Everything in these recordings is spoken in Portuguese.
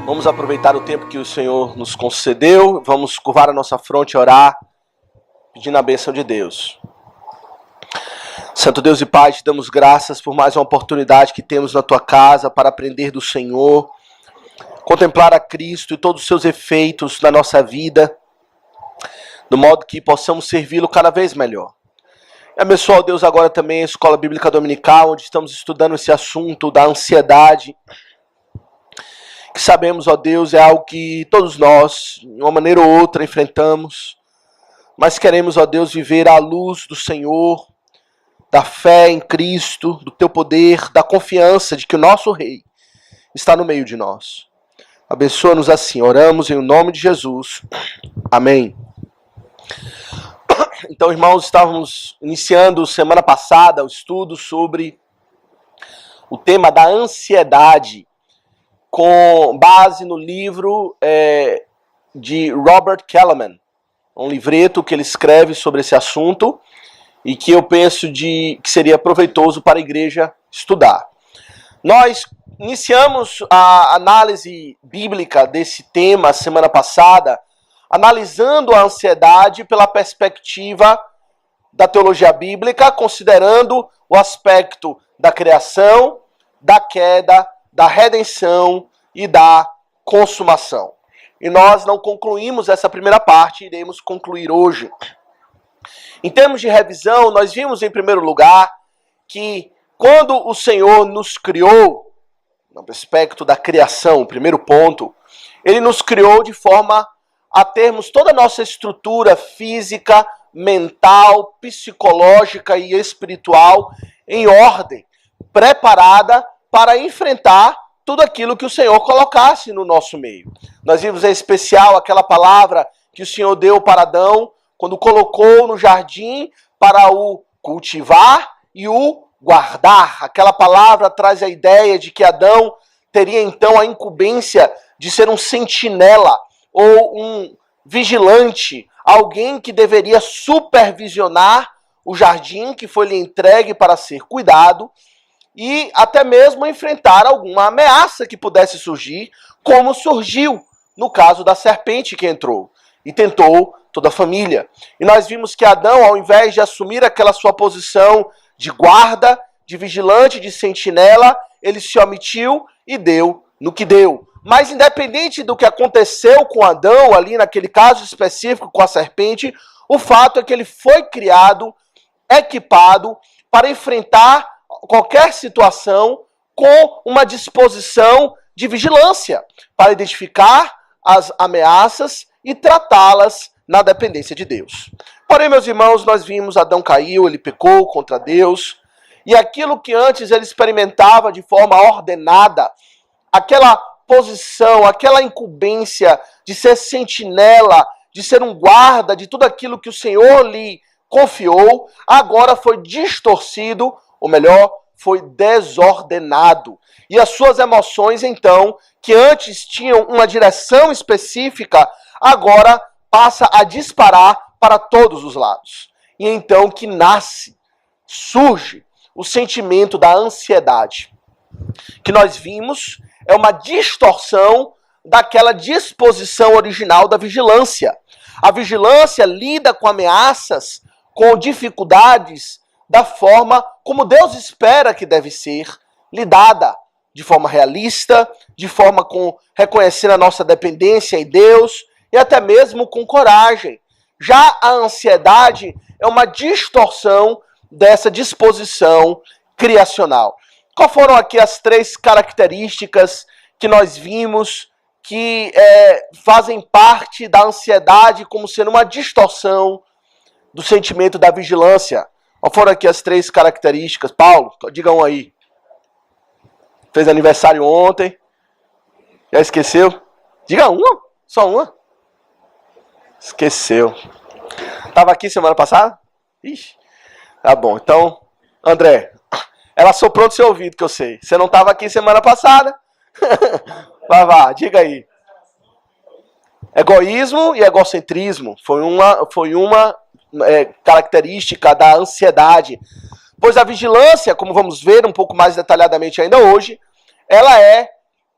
Vamos aproveitar o tempo que o Senhor nos concedeu. Vamos curvar a nossa fronte e orar, pedindo a bênção de Deus. Santo Deus e Pai, te damos graças por mais uma oportunidade que temos na Tua casa para aprender do Senhor, contemplar a Cristo e todos os seus efeitos na nossa vida, de modo que possamos servi-lo cada vez melhor. Abençoa, Deus, agora também a Escola Bíblica Dominical, onde estamos estudando esse assunto da ansiedade, que sabemos, ó Deus, é algo que todos nós, de uma maneira ou outra, enfrentamos, mas queremos, ó Deus, viver à luz do Senhor, da fé em Cristo, do Teu poder, da confiança de que o nosso Rei está no meio de nós. Abençoa-nos assim, oramos em nome de Jesus. Amém. Então, irmãos, estávamos iniciando semana passada o estudo sobre o tema da ansiedade, com base no livro de Robert Kellerman, um livreto que ele escreve sobre esse assunto e que eu penso que seria proveitoso para a igreja estudar. Nós iniciamos a análise bíblica desse tema semana passada, analisando a ansiedade pela perspectiva da teologia bíblica, considerando o aspecto da criação, da queda, da redenção e da consumação. E nós não concluímos essa primeira parte, iremos concluir hoje. Em termos de revisão, nós vimos em primeiro lugar que quando o Senhor nos criou, no aspecto da criação, primeiro ponto, Ele nos criou de forma a termos toda a nossa estrutura física, mental, psicológica e espiritual em ordem, preparada para enfrentar tudo aquilo que o Senhor colocasse no nosso meio. Nós vimos em especial aquela palavra que o Senhor deu para Adão, quando colocou no jardim para o cultivar e o guardar. Aquela palavra traz a ideia de que Adão teria então a incumbência de ser um sentinela ou um vigilante, alguém que deveria supervisionar o jardim que foi lhe entregue para ser cuidado e até mesmo enfrentar alguma ameaça que pudesse surgir, como surgiu no caso da serpente que entrou e tentou toda a família. E nós vimos que Adão, ao invés de assumir aquela sua posição de guarda, de vigilante, de sentinela, ele se omitiu e deu no que deu. Mas independente do que aconteceu com Adão, ali naquele caso específico com a serpente, o fato é que ele foi criado, equipado para enfrentar qualquer situação com uma disposição de vigilância, para identificar as ameaças e tratá-las na dependência de Deus. Porém, meus irmãos, nós vimos Adão caiu, ele pecou contra Deus, e aquilo que antes ele experimentava de forma ordenada, aquela posição, aquela incumbência de ser sentinela, de ser um guarda de tudo aquilo que o Senhor lhe confiou, agora foi distorcido, ou melhor, foi desordenado. E as suas emoções, então, que antes tinham uma direção específica, agora passa a disparar para todos os lados. E então que surge o sentimento da ansiedade, que nós vimos é uma distorção daquela disposição original da vigilância. A vigilância lida com ameaças, com dificuldades, da forma como Deus espera que deve ser lidada, de forma realista, de forma com reconhecendo a nossa dependência em Deus e até mesmo com coragem. Já a ansiedade é uma distorção dessa disposição criacional. Quais foram aqui as 3 características que nós vimos que fazem parte da ansiedade como sendo uma distorção do sentimento da vigilância? Qual foram aqui as 3 características? Paulo, diga um aí. Fez aniversário ontem. Já esqueceu? Diga uma. Só uma. Esqueceu. Estava aqui semana passada? Ixi. Tá bom. Então, André, ela soprou no seu ouvido, que eu sei. Você não estava aqui semana passada? Vá, diga aí. Egoísmo e egocentrismo. Foi uma característica da ansiedade. Pois a vigilância, como vamos ver um pouco mais detalhadamente ainda hoje, ela é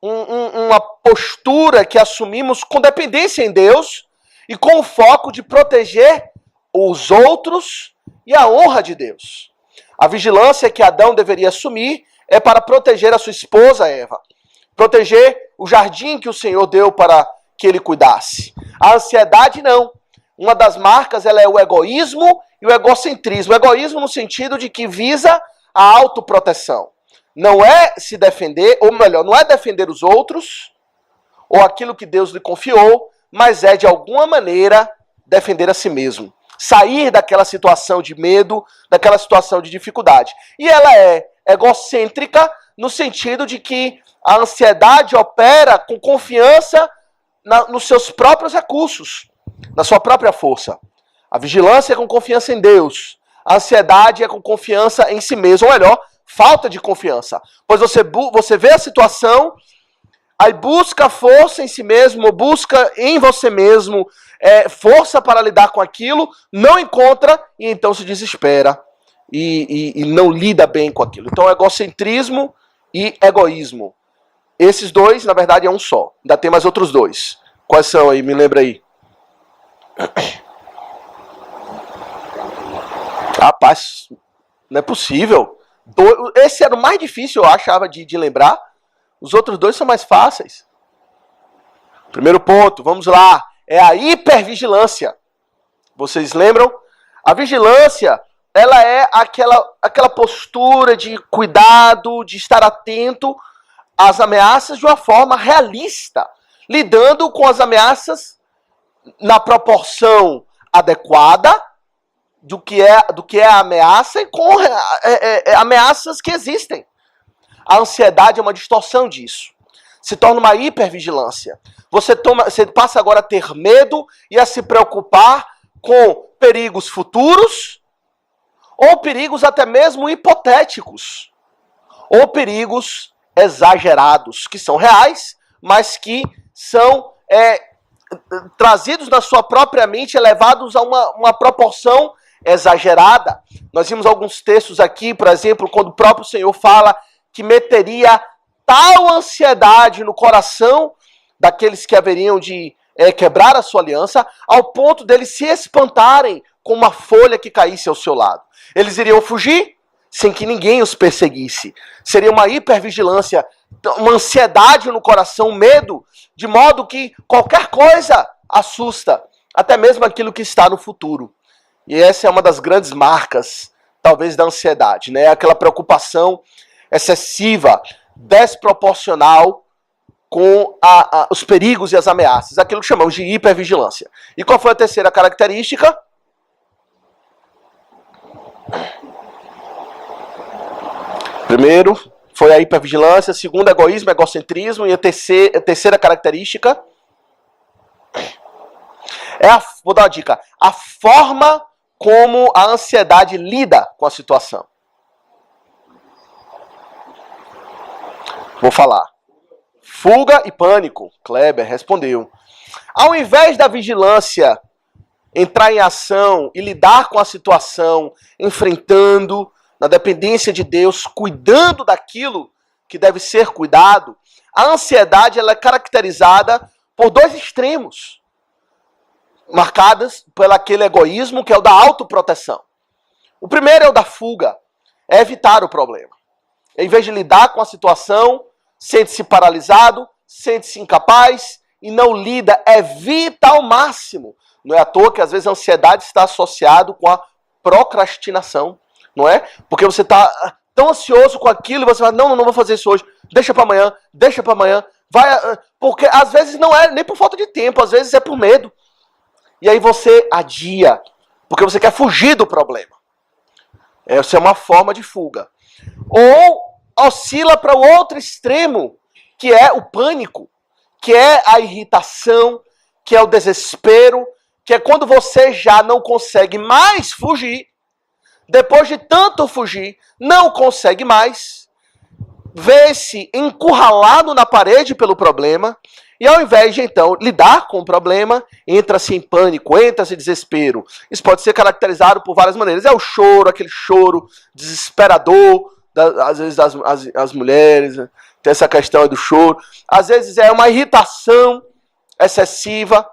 uma postura que assumimos com dependência em Deus e com o foco de proteger os outros e a honra de Deus. A vigilância que Adão deveria assumir é para proteger a sua esposa Eva, proteger o jardim que o Senhor deu para que ele cuidasse. A ansiedade não. Uma das marcas ela é o egoísmo e o egocentrismo. O egoísmo no sentido de que visa a autoproteção. Não é se defender, ou melhor, não é defender os outros ou aquilo que Deus lhe confiou, mas é de alguma maneira defender a si mesmo. Sair daquela situação de medo, daquela situação de dificuldade. E ela é egocêntrica no sentido de que a ansiedade opera com confiança nos seus próprios recursos, na sua própria força. A vigilância é com confiança em Deus. A ansiedade é com confiança em si mesmo, ou melhor, falta de confiança. Pois você vê a situação, aí busca força em si mesmo, busca em você mesmo força para lidar com aquilo, não encontra e então se desespera e não lida bem com aquilo. Então, egocentrismo e egoísmo. Esses dois, na verdade, é um só. Ainda tem mais outros dois. Quais são aí? Me lembra aí. Rapaz, não é possível. Esse era o mais difícil, eu achava, de lembrar. Os outros dois são mais fáceis. Primeiro ponto, vamos lá. É a hipervigilância. Vocês lembram? A vigilância, ela é aquela postura de cuidado, de estar atento às ameaças de uma forma realista, lidando com as ameaças na proporção adequada do que é a ameaça e com ameaças que existem. A ansiedade é uma distorção disso. Se torna uma hipervigilância. Você passa agora a ter medo e a se preocupar com perigos futuros ou perigos até mesmo hipotéticos ou perigos exagerados, que são reais, mas que são trazidos na sua própria mente, elevados a uma proporção exagerada. Nós vimos alguns textos aqui, por exemplo, quando o próprio Senhor fala que meteria tal ansiedade no coração daqueles que haveriam de quebrar a sua aliança, ao ponto deles se espantarem com uma folha que caísse ao seu lado. Eles iriam fugir sem que ninguém os perseguisse. Seria uma hipervigilância, uma ansiedade no coração, um medo, de modo que qualquer coisa assusta, até mesmo aquilo que está no futuro. E essa é uma das grandes marcas, talvez, da ansiedade, né? Aquela preocupação excessiva, desproporcional com os perigos e as ameaças, aquilo que chamamos de hipervigilância. E qual foi a terceira característica? Primeiro foi a hipervigilância, segundo, egoísmo, egocentrismo, e a terceira característica vou dar uma dica, a forma como a ansiedade lida com a situação. Vou falar. Fuga e pânico. Kleber respondeu. Ao invés da vigilância entrar em ação e lidar com a situação, enfrentando, na dependência de Deus, cuidando daquilo que deve ser cuidado, a ansiedade ela é caracterizada por dois extremos, marcadas por aquele egoísmo que é o da autoproteção. O primeiro é o da fuga, é evitar o problema. Em vez de lidar com a situação, sente-se paralisado, sente-se incapaz e não lida, evita ao máximo. Não é à toa que às vezes a ansiedade está associada com a procrastinação, não é? Porque você está tão ansioso com aquilo e você fala, não vou fazer isso hoje, deixa para amanhã, porque às vezes não é nem por falta de tempo, às vezes é por medo. E aí você adia, porque você quer fugir do problema. Essa é uma forma de fuga. Ou oscila para o outro extremo, que é o pânico, que é a irritação, que é o desespero, que é quando você já não consegue mais fugir, depois de tanto fugir, não consegue mais, vê-se encurralado na parede pelo problema, e ao invés de, então, lidar com o problema, entra-se em pânico, entra-se em desespero. Isso pode ser caracterizado por várias maneiras. É o choro, aquele choro desesperador, às vezes as mulheres, tem essa questão do choro, às vezes é uma irritação excessiva,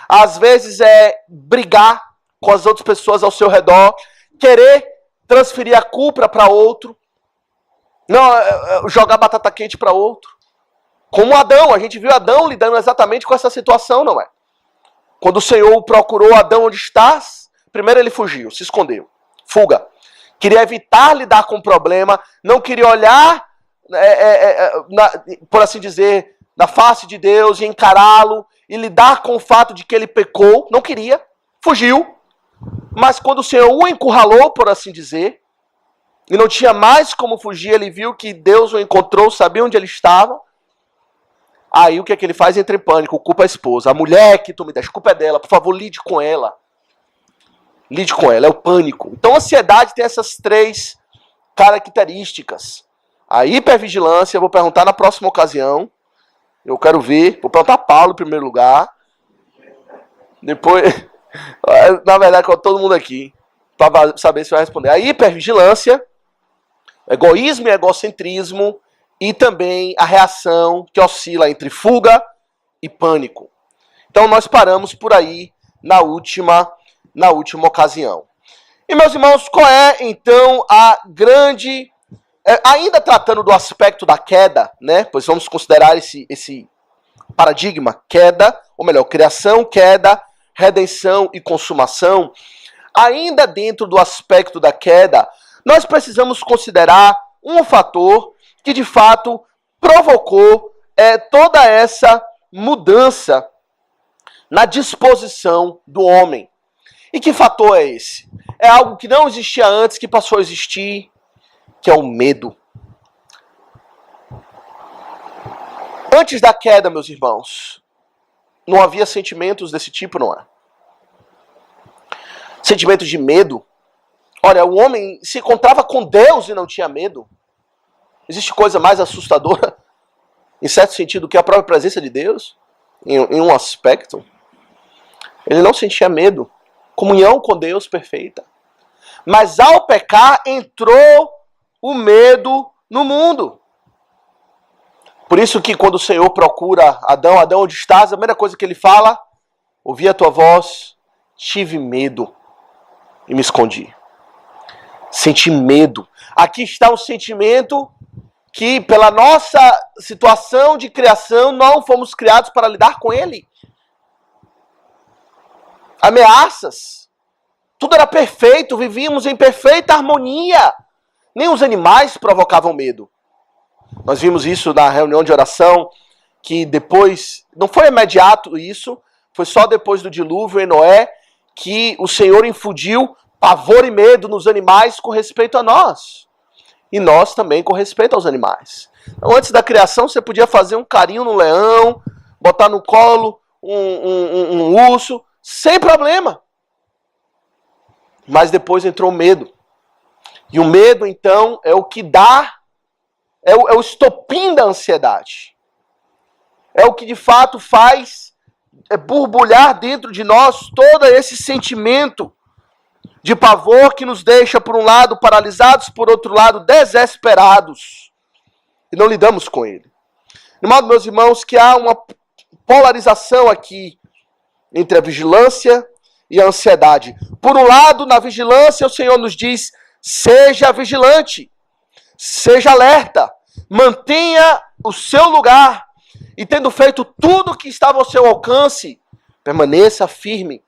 às vezes é brigar com as outras pessoas ao seu redor, querer transferir a culpa para outro, não jogar batata quente para outro. Como Adão, a gente viu Adão lidando exatamente com essa situação, não é? Quando o Senhor procurou Adão onde estás, primeiro ele fugiu, se escondeu. Fuga. Queria evitar lidar com o problema, não queria olhar, por assim dizer, na face de Deus e encará-lo e lidar com o fato de que ele pecou. Não queria, fugiu. Mas quando o Senhor o encurralou, por assim dizer, e não tinha mais como fugir, ele viu que Deus o encontrou, sabia onde ele estava. Aí o que é que ele faz? Entra em pânico, culpa a esposa. A mulher que tu me deste, culpa é dela, por favor, lide com ela. Lide com ela, é o pânico. Então a ansiedade tem essas 3 características. A hipervigilância, eu vou perguntar na próxima ocasião. Eu quero ver, vou perguntar a Paulo em primeiro lugar. Depois, na verdade, com todo mundo aqui, para saber se vai responder. A hipervigilância, egoísmo e egocentrismo, e também a reação que oscila entre fuga e pânico. Então nós paramos por aí na última ocasião. E meus irmãos, qual é então a grande... ainda tratando do aspecto da queda, né? Pois vamos considerar esse paradigma, queda, ou melhor, criação, queda, redenção e consumação. Ainda dentro do aspecto da queda, nós precisamos considerar um fator que de fato provocou toda essa mudança na disposição do homem. E que fator é esse? É algo que não existia antes, que passou a existir, que é o medo. Antes da queda, meus irmãos, não havia sentimentos desse tipo, não é? Sentimentos de medo. Olha, o homem se encontrava com Deus e não tinha medo. Existe coisa mais assustadora, em certo sentido, que a própria presença de Deus, em um aspecto. Ele não sentia medo. Comunhão com Deus perfeita. Mas ao pecar, entrou o medo no mundo. Por isso que quando o Senhor procura Adão, Adão, onde estás? A primeira coisa que ele fala, ouvi a tua voz, tive medo e me escondi. Senti medo. Aqui está um sentimento que, pela nossa situação de criação, não fomos criados para lidar com ele. Ameaças. Tudo era perfeito, vivíamos em perfeita harmonia. Nem os animais provocavam medo. Nós vimos isso na reunião de oração, que depois, não foi imediato isso, foi só depois do dilúvio em Noé, que o Senhor infundiu pavor e medo nos animais com respeito a nós. E nós também com respeito aos animais. Então, antes da criação, você podia fazer um carinho no leão, botar no colo um urso, sem problema. Mas depois entrou o medo. E o medo, então, é o que dá, é o estopim da ansiedade. É o que, de fato, faz borbulhar dentro de nós todo esse sentimento de pavor que nos deixa, por um lado, paralisados, por outro lado, desesperados. E não lidamos com ele. De modo, meus irmãos, que há uma polarização aqui entre a vigilância e a ansiedade. Por um lado, na vigilância, o Senhor nos diz, seja vigilante, seja alerta, mantenha o seu lugar e, tendo feito tudo o que estava ao seu alcance, permaneça firme.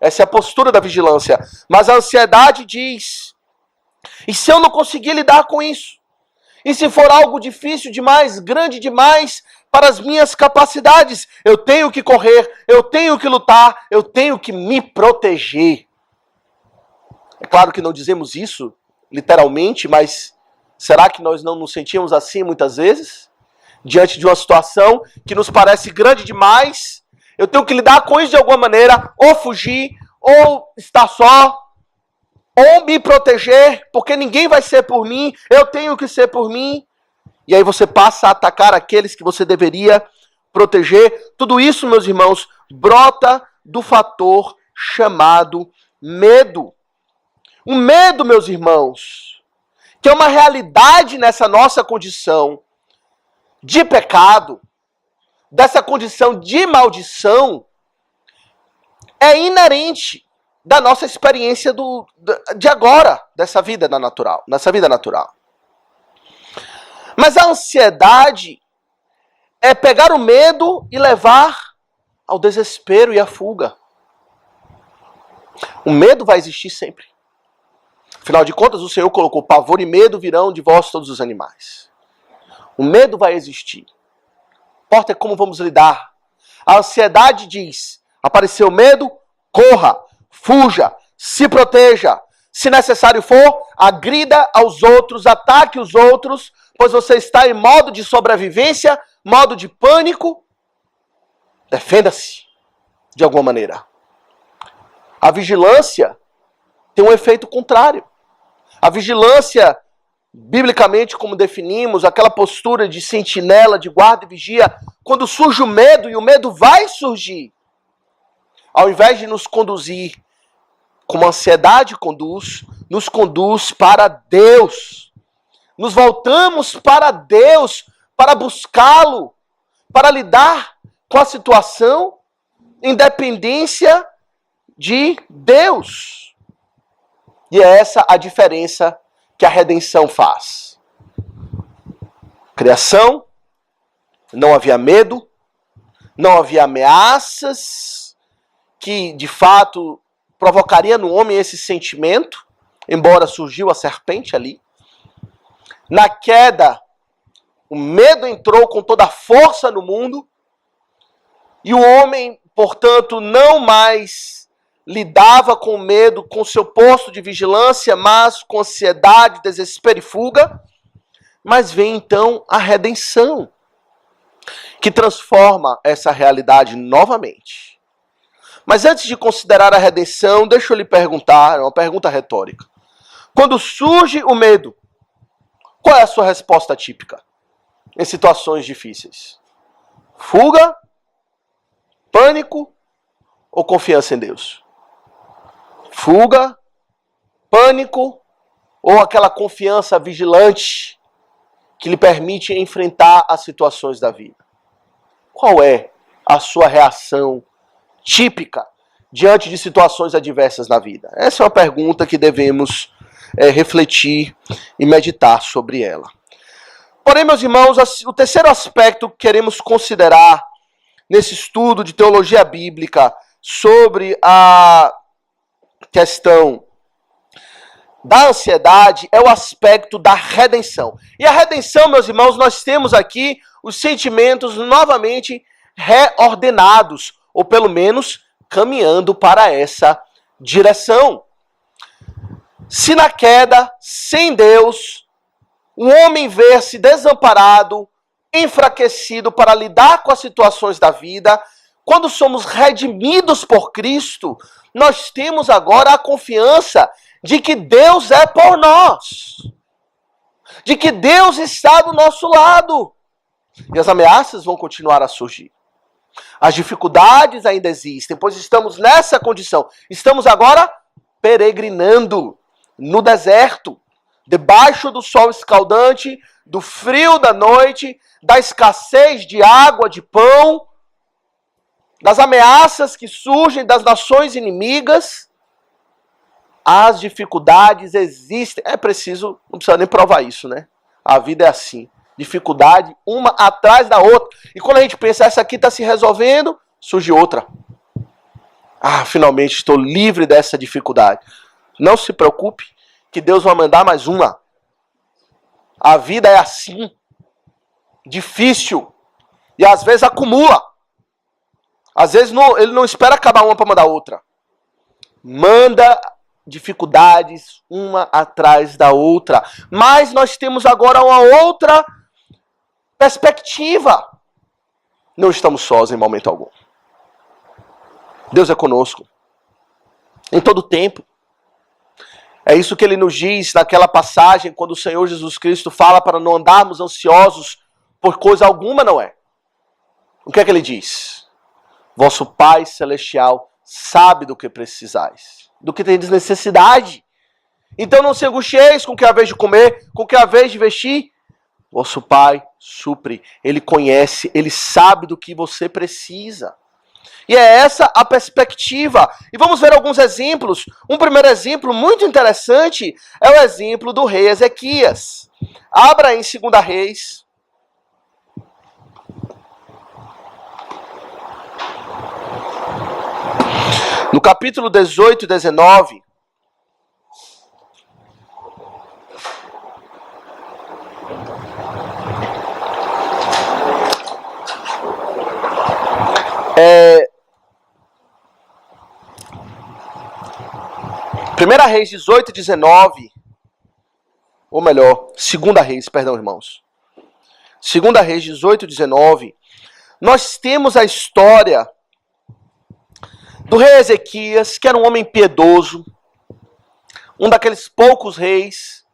Essa é a postura da vigilância. Mas a ansiedade diz, e se eu não conseguir lidar com isso? E se for algo difícil demais, grande demais para as minhas capacidades? Eu tenho que correr, eu tenho que lutar, eu tenho que me proteger. É claro que não dizemos isso literalmente, mas será que nós não nos sentimos assim muitas vezes? Diante de uma situação que nos parece grande demais, eu tenho que lidar com isso de alguma maneira, ou fugir, ou estar só, ou me proteger, porque ninguém vai ser por mim, eu tenho que ser por mim. E aí você passa a atacar aqueles que você deveria proteger. Tudo isso, meus irmãos, brota do fator chamado medo. O medo, meus irmãos, que é uma realidade nessa nossa condição de pecado, dessa condição de maldição, é inerente da nossa experiência de agora, dessa vida natural. Mas a ansiedade é pegar o medo e levar ao desespero e à fuga. O medo vai existir sempre. Afinal de contas, o Senhor colocou: pavor e medo virão de vós todos os animais. O medo vai existir. Importa é como vamos lidar. A ansiedade diz: apareceu medo, corra, fuja, se proteja. Se necessário for, agrida aos outros, ataque os outros, pois você está em modo de sobrevivência, modo de pânico. Defenda-se de alguma maneira. A vigilância tem um efeito contrário. A vigilância, biblicamente, como definimos, aquela postura de sentinela, de guarda e vigia, quando surge o medo, e o medo vai surgir, ao invés de nos conduzir como a ansiedade conduz, nos conduz para Deus. Nos voltamos para Deus, para buscá-lo, para lidar com a situação em dependência de Deus. E é essa a diferença que a redenção faz. Criação, não havia medo, não havia ameaças que de fato provocaria no homem esse sentimento, embora surgiu a serpente ali. Na queda, o medo entrou com toda a força no mundo, e o homem, portanto, não mais lidava com o medo, com seu posto de vigilância, mas com ansiedade, desespero e fuga. Mas vem então a redenção, que transforma essa realidade novamente. Mas antes de considerar a redenção, deixa eu lhe perguntar, uma pergunta retórica. Quando surge o medo, qual é a sua resposta típica em situações difíceis? Fuga, pânico ou confiança em Deus? Fuga, pânico ou aquela confiança vigilante que lhe permite enfrentar as situações da vida? Qual é a sua reação típica diante de situações adversas na vida? Essa é uma pergunta que devemos refletir e meditar sobre ela. Porém, meus irmãos, o terceiro aspecto que queremos considerar nesse estudo de teologia bíblica sobre a questão da ansiedade é o aspecto da redenção. E a redenção, meus irmãos, nós temos aqui os sentimentos novamente reordenados, ou pelo menos caminhando para essa direção. Se na queda, sem Deus, o homem vê-se desamparado, enfraquecido para lidar com as situações da vida, quando somos redimidos por Cristo, nós temos agora a confiança de que Deus é por nós, de que Deus está do nosso lado. E as ameaças vão continuar a surgir. As dificuldades ainda existem, pois estamos nessa condição. Estamos agora peregrinando no deserto, debaixo do sol escaldante, do frio da noite, da escassez de água, de pão, das ameaças que surgem das nações inimigas. As dificuldades existem. É preciso, não precisa nem provar isso, né? A vida é assim. Dificuldade, uma atrás da outra. E quando a gente pensa, essa aqui está se resolvendo, surge outra. Ah, finalmente estou livre dessa dificuldade. Não se preocupe, que Deus vai mandar mais uma. A vida é assim. Difícil. E às vezes acumula. Às vezes ele não espera acabar uma para mandar outra. Manda dificuldades uma atrás da outra. Mas nós temos agora uma outra perspectiva. Não estamos sós em momento algum. Deus é conosco. Em todo tempo. É isso que ele nos diz naquela passagem, quando o Senhor Jesus Cristo fala para não andarmos ansiosos por coisa alguma, não é? O que é que ele diz? Vosso Pai Celestial sabe do que precisais, do que tendes necessidade. Então não se angustieis com o que é a vez de comer, com o que é a vez de vestir. Vosso Pai supre, Ele conhece, Ele sabe do que você precisa. E é essa a perspectiva. E vamos ver alguns exemplos. Um primeiro exemplo muito interessante é o exemplo do rei Ezequias. Abra em 2 Reis. No capítulo 18 e 19. Primeira Reis 18 e 19, ou melhor, Segunda Reis, perdão, irmãos. Segunda Reis 18 e 19, nós temos a história do rei Ezequias, que era um homem piedoso, um daqueles poucos reis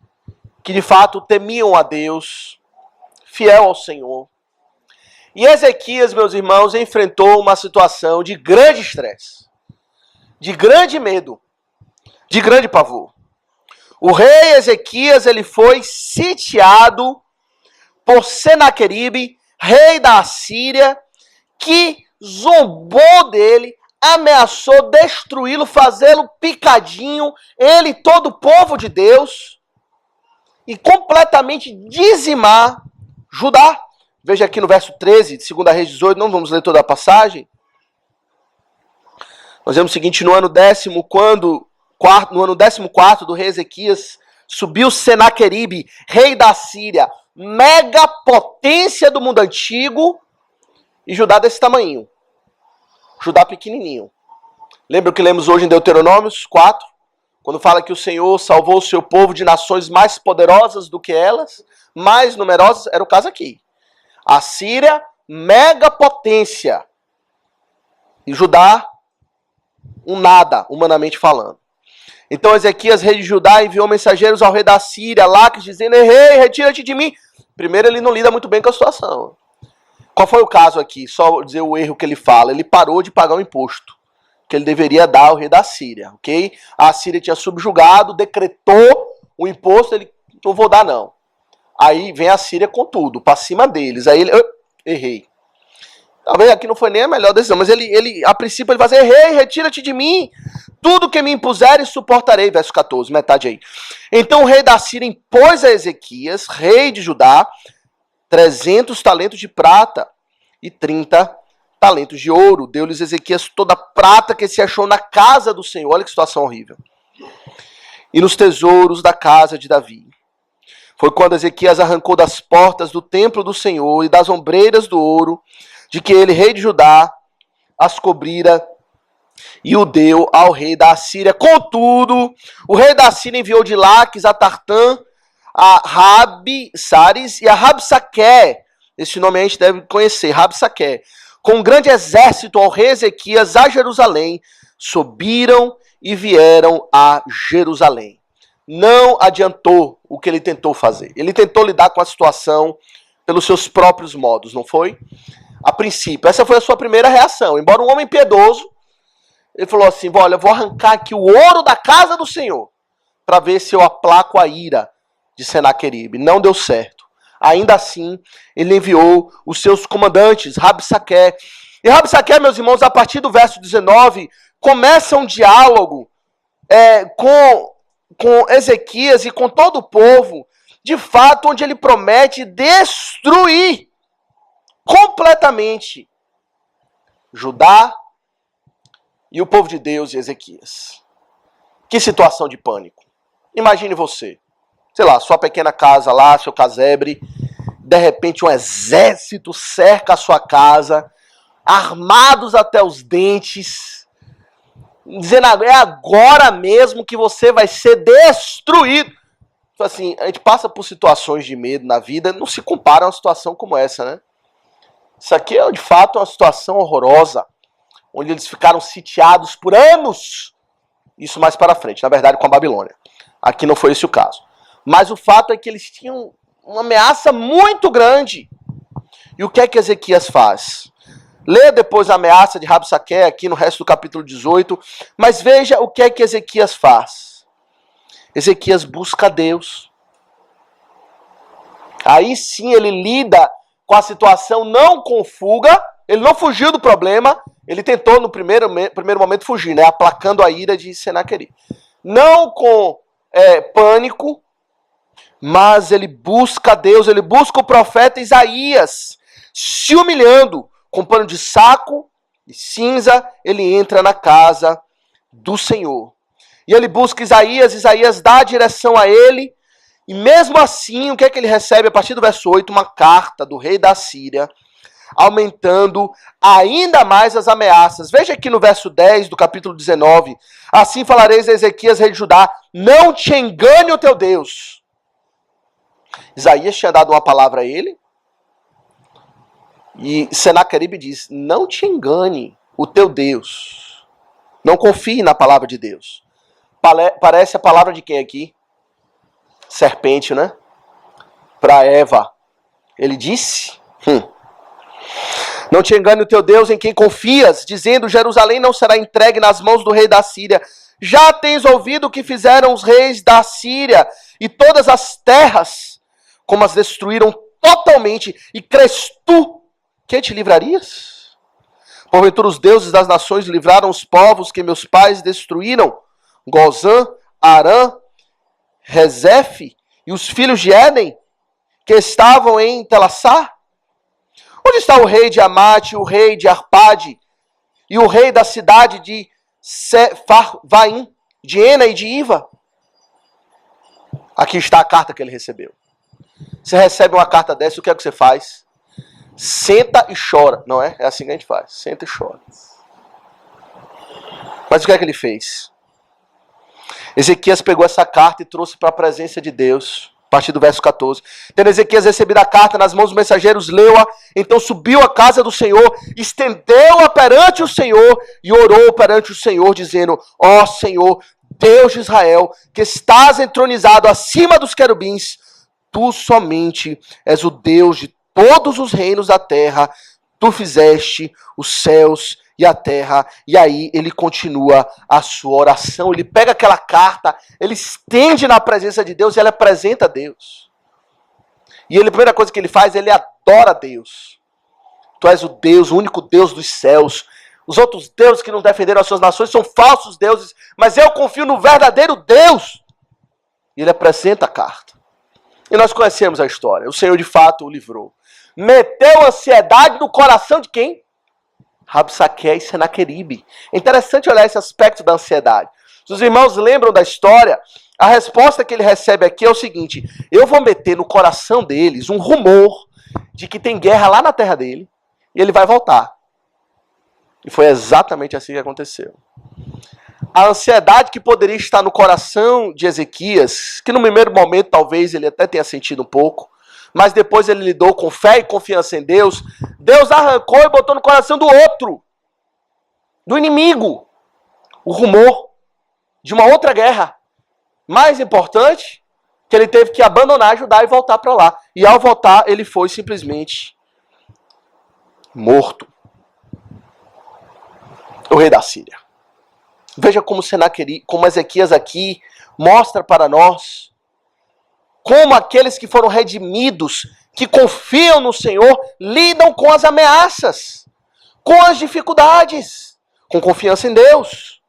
que de fato temiam a Deus, fiel ao Senhor. E Ezequias, meus irmãos, enfrentou uma situação de grande estresse, de grande medo, de grande pavor. O rei Ezequias, ele foi sitiado por Senaqueribe, rei da Assíria, que zombou dele, ameaçou destruí-lo, fazê-lo picadinho, ele e todo o povo de Deus, e completamente dizimar Judá. Veja aqui no verso 13 de 2 Reis 18, não vamos ler toda a passagem. Nós vemos o seguinte: no ano 14 do rei Ezequias, subiu Senaqueribe, rei da Síria, mega potência do mundo antigo, e Judá desse tamanhinho. Judá pequenininho. Lembra o que lemos hoje em Deuteronômios 4? Quando fala que o Senhor salvou o seu povo de nações mais poderosas do que elas, mais numerosas, era o caso aqui. A Síria, mega potência. E Judá, um nada, humanamente falando. Então Ezequias, rei de Judá, enviou mensageiros ao rei da Síria, Laques, dizendo: rei, retira-te de mim. Primeiro, ele não lida muito bem com a situação. Qual foi o caso aqui? Só dizer o erro que ele fala. Ele parou de pagar o imposto que ele deveria dar ao rei da Síria, ok? A Síria tinha subjugado, decretou o imposto, ele: não vou dar não. Aí vem a Síria com tudo, para cima deles. Aí ele: errei. Talvez aqui não foi nem a melhor decisão, mas ele a princípio ele vai dizer: rei, retira-te de mim. Tudo que me impuseres suportarei. Verso 14, metade aí. Então o rei da Síria impôs a Ezequias, rei de Judá, 300 talentos de prata e 30 talentos de ouro. Deu-lhes Ezequias toda a prata que se achou na casa do Senhor. Olha que situação horrível. E nos tesouros da casa de Davi. Foi quando Ezequias arrancou das portas do templo do Senhor e das ombreiras do ouro, de que ele, rei de Judá, as cobrira e o deu ao rei da Assíria. Contudo, o rei da Assíria enviou de Laques a Tartã, a Rabsaris e a Rabsaqué. Esse nome a gente deve conhecer, Rabsaqué. Com um grande exército ao rei Ezequias a Jerusalém, subiram e vieram a Jerusalém. Não adiantou o que ele tentou fazer. Ele tentou lidar com a situação pelos seus próprios modos, não foi? A princípio, essa foi a sua primeira reação. Embora um homem piedoso, ele falou assim: olha, eu vou arrancar aqui o ouro da casa do Senhor para ver se eu aplaco a ira de Senaqueribe. Não deu certo. Ainda assim, ele enviou os seus comandantes, Rabsaqué. E Rabsaqué, meus irmãos, a partir do verso 19, começa um diálogo com Ezequias e com todo o povo, de fato, onde ele promete destruir completamente Judá e o povo de Deus e Ezequias. Que situação de pânico. Imagine você, sei lá, sua pequena casa lá, seu casebre, de repente um exército cerca a sua casa, armados até os dentes, dizendo: é agora mesmo que você vai ser destruído. Assim, a gente passa por situações de medo na vida, não se compara a uma situação como essa, né? Isso aqui é, de fato, uma situação horrorosa, onde eles ficaram sitiados por anos. Isso mais para frente, na verdade, com a Babilônia. Aqui não foi esse o caso. Mas o fato é que eles tinham uma ameaça muito grande. E o que é que Ezequias faz? Lê depois a ameaça de Rabsaqué aqui no resto do capítulo 18, mas veja o que é que Ezequias faz. Ezequias busca Deus. Aí sim ele lida com a situação não com fuga, ele não fugiu do problema, ele tentou no primeiro momento fugir, né, aplacando a ira de Senaqueribe. Não com pânico, mas ele busca Deus, ele busca o profeta Isaías, se humilhando, com pano de saco e cinza, ele entra na casa do Senhor. E ele busca Isaías dá a direção a ele, e mesmo assim, o que é que ele recebe a partir do verso 8? Uma carta do rei da Síria, aumentando ainda mais as ameaças. Veja aqui no verso 10 do capítulo 19. Assim falareis a Ezequias, rei de Judá, não te engane o teu Deus. Isaías tinha dado uma palavra a ele, e Senaqueribe diz, não te engane o teu Deus. Não confie na palavra de Deus. Parece a palavra de quem aqui? Serpente, né? Para Eva. Ele disse, não te engane o teu Deus em quem confias, dizendo, Jerusalém não será entregue nas mãos do rei da Síria. Já tens ouvido o que fizeram os reis da Síria e todas as terras, como as destruíram totalmente, e crês tu que te livrarias? Porventura os deuses das nações livraram os povos que meus pais destruíram, Gozã, Arã, Rezefe e os filhos de Éden, que estavam em Telassar? Onde está o rei de Amate, o rei de Arpade, e o rei da cidade de Sefarvaim, de Ena e de Iva? Aqui está a carta que ele recebeu. Você recebe uma carta dessa, o que é que você faz? Senta e chora, não é? É assim que a gente faz, senta e chora. Mas o que é que ele fez? Ezequias pegou essa carta e trouxe para a presença de Deus, a partir do verso 14. Tendo Ezequias recebido a carta nas mãos dos mensageiros, leu-a, então subiu à casa do Senhor, estendeu-a perante o Senhor e orou perante o Senhor, dizendo, ó Senhor, Deus de Israel, que estás entronizado acima dos querubins, tu somente és o Deus de todos os reinos da terra, tu fizeste os céus e a terra. E aí ele continua a sua oração, ele pega aquela carta, ele estende na presença de Deus e ele apresenta a Deus. E ele, a primeira coisa que ele faz, ele adora a Deus. Tu és o Deus, o único Deus dos céus. Os outros deuses que nos defenderam as suas nações são falsos deuses, mas eu confio no verdadeiro Deus. E ele apresenta a carta. E nós conhecemos a história. O Senhor de fato o livrou. Meteu ansiedade no coração de quem? Rabsaque e Senaqueribe. É interessante olhar esse aspecto da ansiedade. Se os irmãos lembram da história, a resposta que ele recebe aqui é o seguinte: eu vou meter no coração deles um rumor de que tem guerra lá na terra dele e ele vai voltar. E foi exatamente assim que aconteceu. A ansiedade que poderia estar no coração de Ezequias, que no primeiro momento talvez ele até tenha sentido um pouco, mas depois ele lidou com fé e confiança em Deus, Deus arrancou e botou no coração do outro, do inimigo, o rumor de uma outra guerra. Mais importante, que ele teve que abandonar Judá e voltar para lá. E ao voltar, ele foi simplesmente morto. O rei da Síria. Veja como como Ezequias aqui mostra para nós como aqueles que foram redimidos, que confiam no Senhor, lidam com as ameaças, com as dificuldades, com confiança em Deus.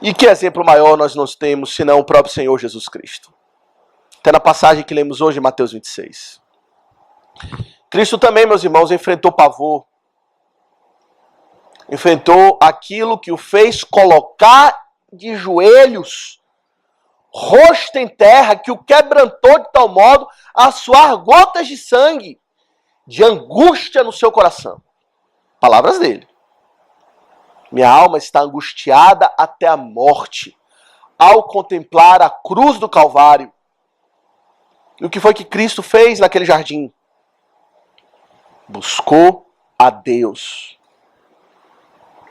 E que exemplo maior nós não temos, senão o próprio Senhor Jesus Cristo. Até na passagem que lemos hoje em Mateus 26. Cristo também, meus irmãos, enfrentou pavor. Enfrentou aquilo que o fez colocar de joelhos, rosto em terra, que o quebrantou de tal modo a suar gotas de sangue, de angústia no seu coração. Palavras dele. Minha alma está angustiada até a morte, ao contemplar a cruz do Calvário. E o que foi que Cristo fez naquele jardim? Buscou a Deus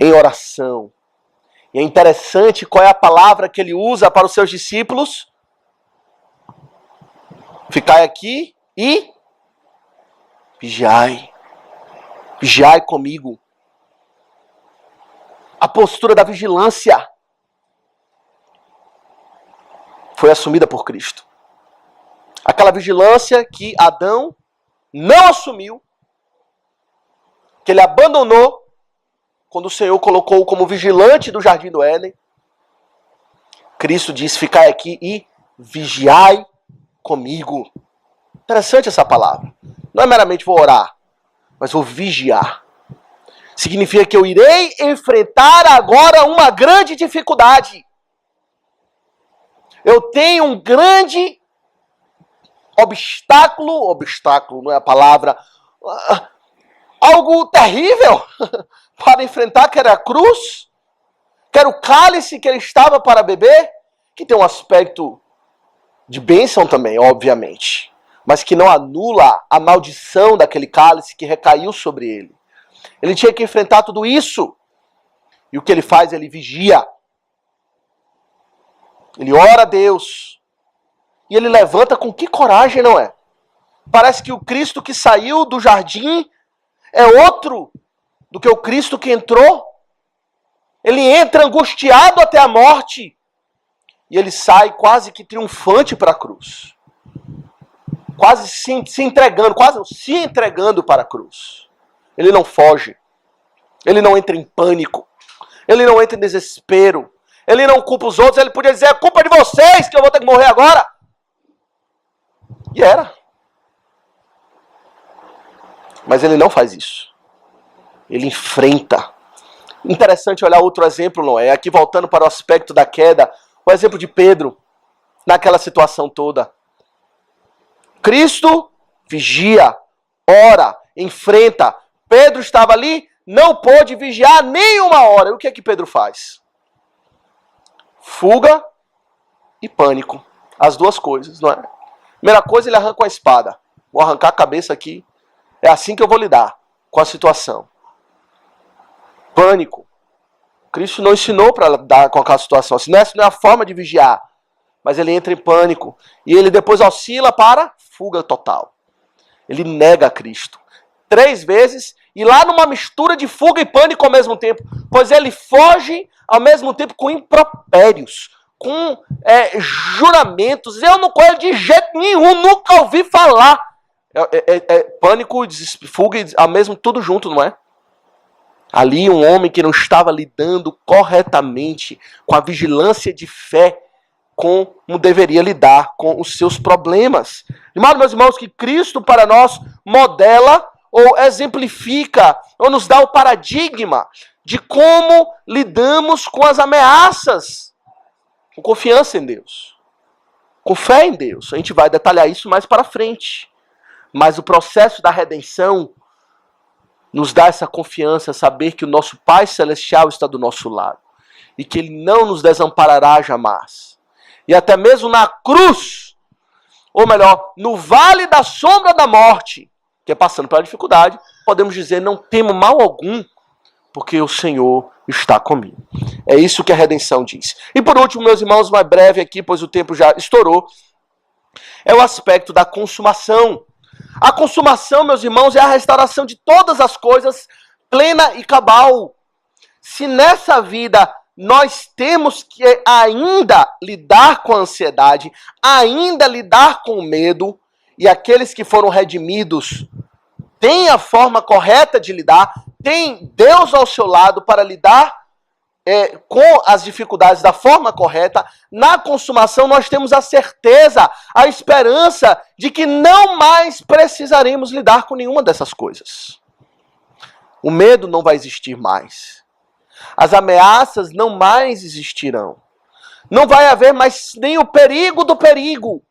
em oração. E é interessante qual é a palavra que ele usa para os seus discípulos. Ficai aqui e vigiai. Vigiai comigo. A postura da vigilância. foi assumida por Cristo. Aquela vigilância que Adão não assumiu, que ele abandonou quando o Senhor colocou como vigilante do jardim do Éden. Cristo diz: ficai aqui e vigiai comigo. Interessante essa palavra. Não é meramente vou orar, mas vou vigiar. Significa que eu irei enfrentar agora uma grande dificuldade. Eu tenho um grande obstáculo não é a palavra, algo terrível para enfrentar, que era a cruz, que era o cálice que ele estava para beber, que tem um aspecto de bênção também, obviamente, mas que não anula a maldição daquele cálice que recaiu sobre ele. Ele tinha que enfrentar tudo isso, e o que ele faz? Ele vigia, ele ora a Deus, e ele levanta com que coragem, não é? Parece que o Cristo que saiu do jardim é outro do que o Cristo que entrou. Ele entra angustiado até a morte. E ele sai quase que triunfante para a cruz. Quase se entregando para a cruz. Ele não foge. Ele não entra em pânico. Ele não entra em desespero. Ele não culpa os outros. Ele podia dizer: é culpa de vocês que eu vou ter que morrer agora. E era. Mas ele não faz isso. Ele enfrenta. Interessante olhar outro exemplo, Noé. Aqui voltando para o aspecto da queda. O exemplo de Pedro. Naquela situação toda. Cristo vigia, ora, enfrenta. Pedro estava ali, não pôde vigiar nem uma hora. E o que é que Pedro faz? Fuga e pânico. As duas coisas, não é? Primeira coisa, ele arranca a espada. Vou arrancar a cabeça aqui. É assim que eu vou lidar com a situação. Pânico. Cristo não ensinou para lidar com aquela situação. Essa não é a forma de vigiar. Mas ele entra em pânico. E ele depois oscila para fuga total. Ele nega Cristo 3 vezes. E lá numa mistura de fuga e pânico ao mesmo tempo. Pois ele foge ao mesmo tempo com impropérios. Com juramentos. Eu não conheço de jeito nenhum. Nunca ouvi falar. Pânico, fuga ao mesmo, tudo junto, não é? Ali um homem que não estava lidando corretamente com a vigilância de fé, como deveria lidar com os seus problemas. Meus irmãos, que Cristo para nós modela ou exemplifica, ou nos dá o paradigma de como lidamos com as ameaças, com confiança em Deus, com fé em Deus. A gente vai detalhar isso mais para frente. Mas o processo da redenção nos dá essa confiança, saber que o nosso Pai Celestial está do nosso lado. E que Ele não nos desamparará jamais. E até mesmo na cruz, ou melhor, no vale da sombra da morte, que é passando pela dificuldade, podemos dizer: não temo mal algum, porque o Senhor está comigo. É isso que a redenção diz. E por último, meus irmãos, mais breve aqui, pois o tempo já estourou, é o aspecto da consumação. A consumação, meus irmãos, é a restauração de todas as coisas, plena e cabal. Se nessa vida nós temos que ainda lidar com a ansiedade, ainda lidar com o medo, e aqueles que foram redimidos têm a forma correta de lidar, tem Deus ao seu lado para lidar com as dificuldades da forma correta, na consumação nós temos a certeza, a esperança de que não mais precisaremos lidar com nenhuma dessas coisas. O medo não vai existir mais. As ameaças não mais existirão. Não vai haver mais nem o perigo do perigo.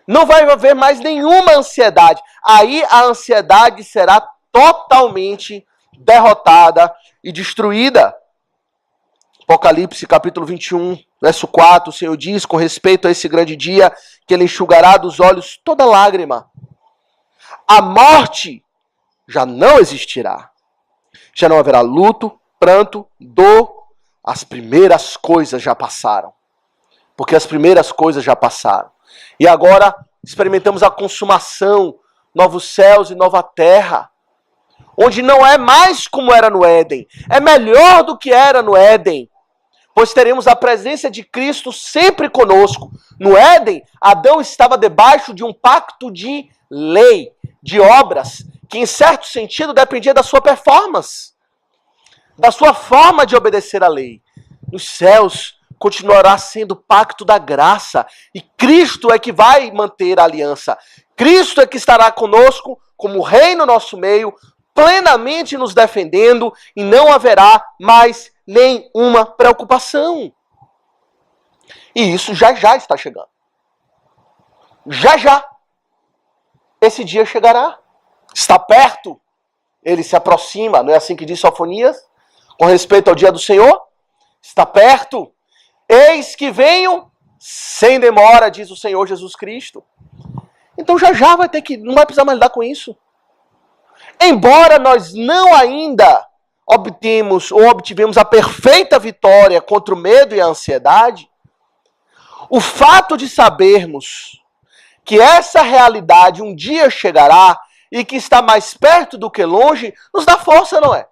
Não vai haver mais nenhuma ansiedade. Aí a ansiedade será totalmente derrotada e destruída. Apocalipse capítulo 21, verso 4, o Senhor diz com respeito a esse grande dia que Ele enxugará dos olhos toda lágrima. A morte já não existirá. Já não haverá luto, pranto, dor. As primeiras coisas já passaram. Porque as primeiras coisas já passaram. E agora experimentamos a consumação, novos céus e nova terra. Onde não é mais como era no Éden. É melhor do que era no Éden. pois teremos a presença de Cristo sempre conosco. No Éden, Adão estava debaixo de um pacto de lei, de obras, que em certo sentido dependia da sua performance, da sua forma de obedecer à lei. Nos céus continuará sendo o pacto da graça, e Cristo é que vai manter a aliança. Cristo é que estará conosco como rei no nosso meio, plenamente nos defendendo, e não haverá mais nenhuma preocupação. E isso já está chegando. Já. Esse dia chegará. Está perto. Ele se aproxima. Não é assim que diz Sofonias? Com respeito ao dia do Senhor? Está perto. Eis que venho sem demora, diz o Senhor Jesus Cristo. Então já vai ter que... Não vai precisar mais lidar com isso. Embora nós não ainda obtivemos a perfeita vitória contra o medo e a ansiedade, o fato de sabermos que essa realidade um dia chegará e que está mais perto do que longe, nos dá força, não é?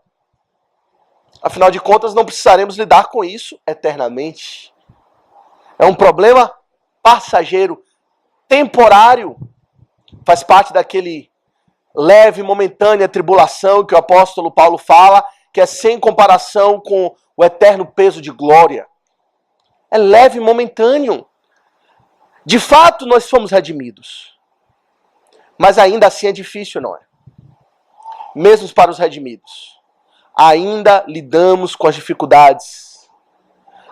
Afinal de contas, não precisaremos lidar com isso eternamente. É um problema passageiro, temporário. Faz parte daquele leve, momentânea tribulação que o apóstolo Paulo fala, que é sem comparação com o eterno peso de glória. É leve e momentâneo. De fato, nós fomos redimidos. Mas ainda assim é difícil, não é? Mesmo para os redimidos. Ainda lidamos com as dificuldades.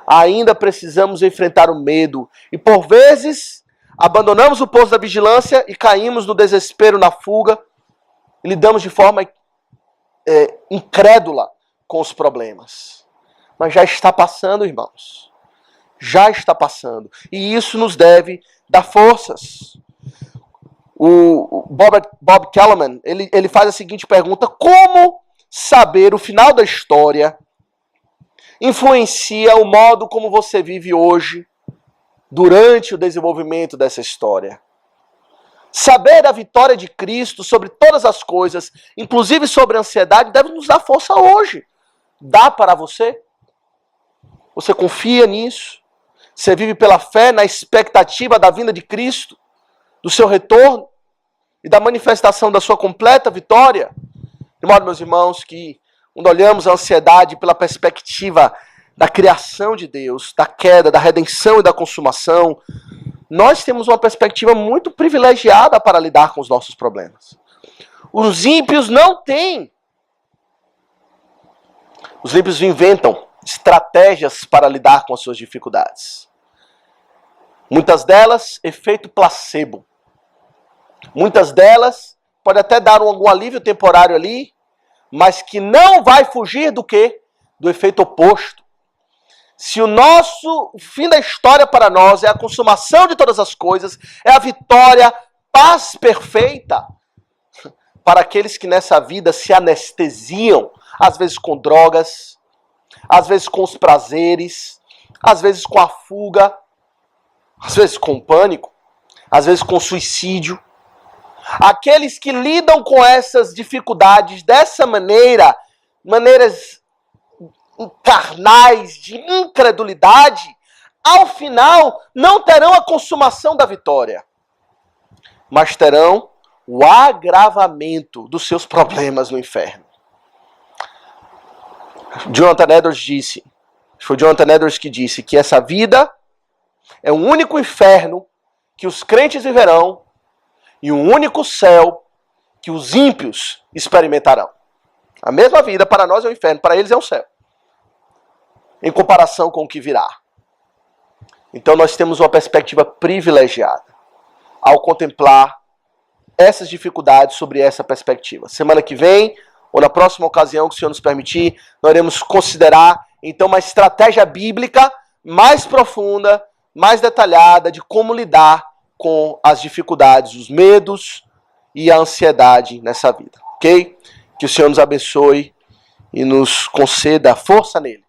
Ainda precisamos enfrentar o medo. E por vezes, abandonamos o posto da vigilância e caímos no desespero, na fuga. E lidamos de forma incrédula com os problemas. Mas já está passando, irmãos. Já está passando. E isso nos deve dar forças. O Bob Kellerman, ele faz a seguinte pergunta: como saber o final da história influencia o modo como você vive hoje, durante o desenvolvimento dessa história? Saber da vitória de Cristo sobre todas as coisas, inclusive sobre a ansiedade, deve nos dar força hoje. Dá para você? Você confia nisso? Você vive pela fé, na expectativa da vinda de Cristo, do seu retorno e da manifestação da sua completa vitória? De modo, meus irmãos, que quando olhamos a ansiedade pela perspectiva da criação de Deus, da queda, da redenção e da consumação, nós temos uma perspectiva muito privilegiada para lidar com os nossos problemas. Os ímpios não têm. Os ímpios inventam estratégias para lidar com as suas dificuldades. Muitas delas, efeito placebo. Muitas delas, pode até dar algum alívio temporário ali, mas que não vai fugir do quê? Do efeito oposto. Se o fim da história para nós é a consumação de todas as coisas, é a vitória, paz perfeita, para aqueles que nessa vida se anestesiam, às vezes com drogas, às vezes com os prazeres, às vezes com a fuga, às vezes com o pânico, às vezes com o suicídio. Aqueles que lidam com essas dificuldades dessa maneira, maneiras carnais, de incredulidade, ao final não terão a consumação da vitória, mas terão o agravamento dos seus problemas no inferno. Jonathan Edwards disse, foi Jonathan Edwards que disse que essa vida é um único inferno que os crentes viverão e um único céu que os ímpios experimentarão. A mesma vida para nós é um inferno, para eles é um céu, em comparação com o que virá. Então nós temos uma perspectiva privilegiada ao contemplar essas dificuldades sobre essa perspectiva. Semana que vem, ou na próxima ocasião que o Senhor nos permitir, nós iremos considerar então uma estratégia bíblica mais profunda, mais detalhada de como lidar com as dificuldades, os medos e a ansiedade nessa vida, ok? Que o Senhor nos abençoe e nos conceda força nele.